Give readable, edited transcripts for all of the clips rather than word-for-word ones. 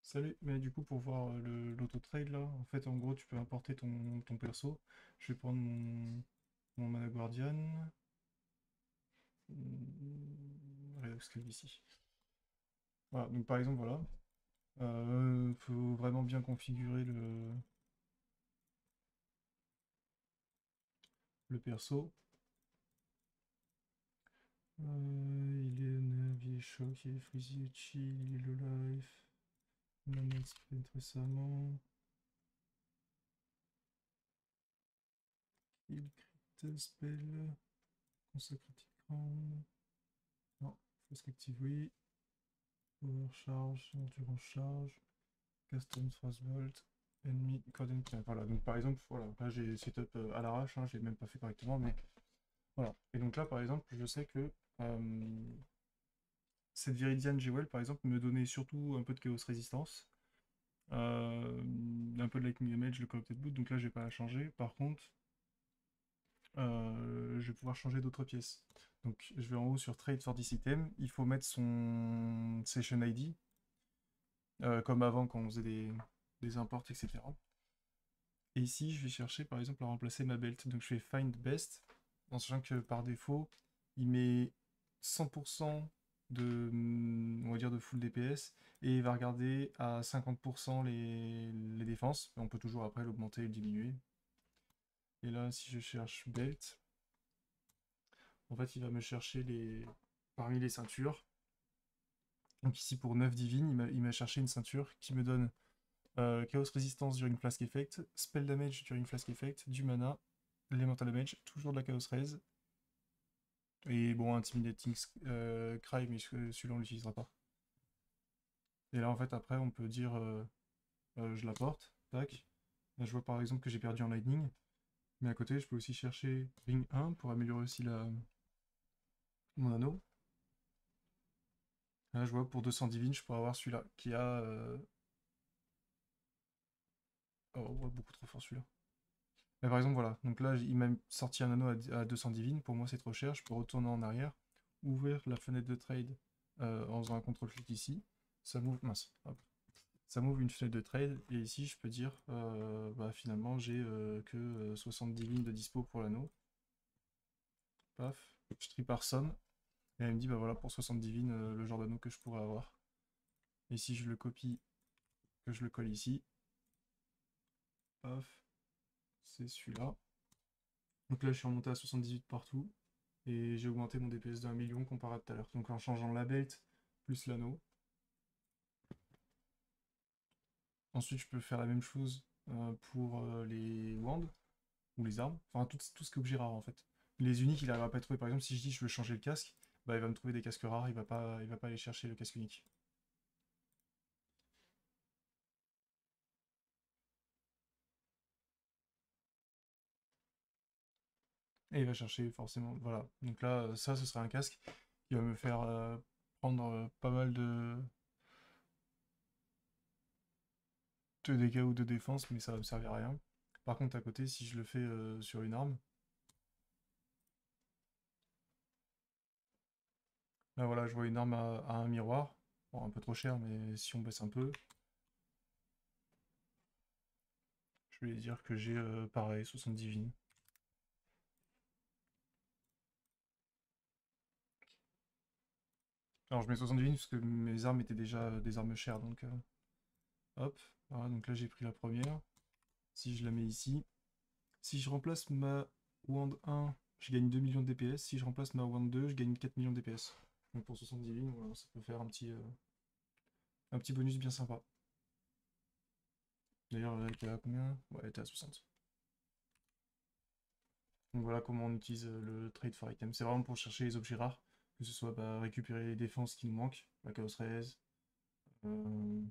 Salut, mais du coup pour voir l'auto-trade là, en fait en gros tu peux importer ton perso. Je vais prendre mon Mana Guardian. Redox Cube ici. Voilà, donc par exemple voilà. Faut vraiment bien configurer le perso. Il est nerf, il est choc, il est freezy, il est chill, il est low life. Mana spent récemment. Il crit spell. Consecrated Crown. Non, Frost Active oui. Overcharge, endurance charge, custom frostbolt, ennemi, cordon. Voilà, donc par exemple, voilà, là j'ai setup à l'arrache, hein, j'ai même pas fait correctement, mais voilà. Et donc là, par exemple, je sais que cette Viridian Jewel, par exemple, me donnait surtout un peu de Chaos Résistance, un peu de Lightning Damage, le Corrupted Boot, donc là, je vais pas la changer. Par contre, je vais pouvoir changer d'autres pièces. Donc je vais en haut sur Trade for this item, il faut mettre son Session ID, comme avant quand on faisait des imports, etc. Et ici, je vais chercher par exemple à remplacer ma belt. Donc je fais Find Best, en sachant que par défaut, il met 100% de, on va dire, de full DPS, et il va regarder à 50% les défenses. On peut toujours après l'augmenter et le diminuer. Et là, si je cherche belt, en fait, il va me chercher parmi les ceintures. Donc ici, pour 9 divines, il m'a cherché une ceinture qui me donne Chaos Resistance during Flask Effect, Spell Damage during Flask Effect, du mana, Elemental Damage, toujours de la Chaos Res, et bon, Intimidating Cry, mais celui-là on l'utilisera pas. Et là en fait après on peut dire je la porte, tac. Là je vois par exemple que j'ai perdu en Lightning, mais à côté je peux aussi chercher Ring 1 pour améliorer aussi mon anneau. Là je vois pour 200 divines je pourrais avoir celui-là qui a... Oh ouais, beaucoup trop fort celui-là. Mais par exemple, voilà. Donc là, il m'a sorti un anneau à 200 divines. Pour moi, c'est trop cher. Je peux retourner en arrière, ouvrir la fenêtre de trade en faisant un contrôle clic ici. Ça m'ouvre, mince, hop. Ça m'ouvre une fenêtre de trade. Et ici, je peux dire, bah, finalement, j'ai que 60 divines de dispo pour l'anneau. Paf. Je trie par somme. Et elle me dit, bah voilà, pour 60 divines, le genre d'anneau que je pourrais avoir. Et si je le copie, que je le colle ici, paf, c'est celui-là. Donc là, je suis remonté à 78 partout. Et j'ai augmenté mon DPS de 1 million comparé à tout à l'heure. Donc en changeant la belt plus l'anneau. Ensuite, je peux faire la même chose pour les wands ou les armes. Enfin, tout ce qui est objet rare en fait. Les uniques, il n'arrivera pas à trouver. Par exemple, si je dis je veux changer le casque, bah, il va me trouver des casques rares. Il va pas aller chercher le casque unique. Et il va chercher forcément. Voilà. Donc là, ça, ce sera un casque qui va me faire prendre pas mal de dégâts ou de défense, mais ça va me servir à rien. Par contre, à côté, si je le fais sur une arme, là voilà, je vois une arme à un miroir. Bon, un peu trop cher, mais si on baisse un peu, je vais dire que j'ai pareil, 70 vignes. Alors je mets 70 vignes parce que mes armes étaient déjà des armes chères, donc hop. Voilà, donc là j'ai pris la première. Si je la mets ici, si je remplace ma Wand 1, je gagne 2 millions de DPS. Si je remplace ma Wand 2, je gagne 4 millions de DPS. Donc pour 70 vignes, voilà, ça peut faire un petit bonus bien sympa. D'ailleurs, là, elle était à combien? Ouais, elle était à 60. Donc voilà comment on utilise le trade for item. C'est vraiment pour chercher les objets rares, que ce soit bah, récupérer les défenses qui nous manquent, la Chaos Res, euh,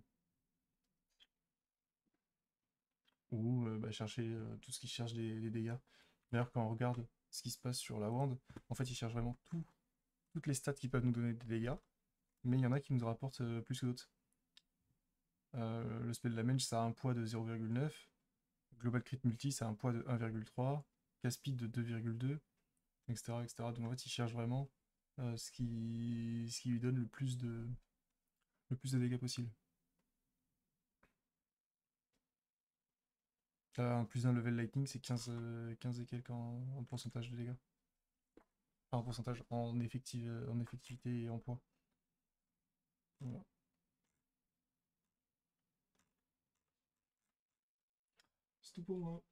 ou bah, chercher tout ce qui cherche des dégâts. D'ailleurs, quand on regarde ce qui se passe sur la Wand, en fait, il cherche vraiment toutes les stats qui peuvent nous donner des dégâts, mais il y en a qui nous rapportent plus que d'autres. Le spell damage, ça a un poids de 0,9, Global Crit Multi, ça a un poids de 1,3, Caspid de 2,2, etc., etc. Donc en fait, il cherche vraiment ce qui lui donne le plus de dégâts possible. T'as un plus un level lightning, c'est 15 et quelques en pourcentage de dégâts. Enfin, en pourcentage, en effectivité et en poids. Voilà. C'est tout pour moi.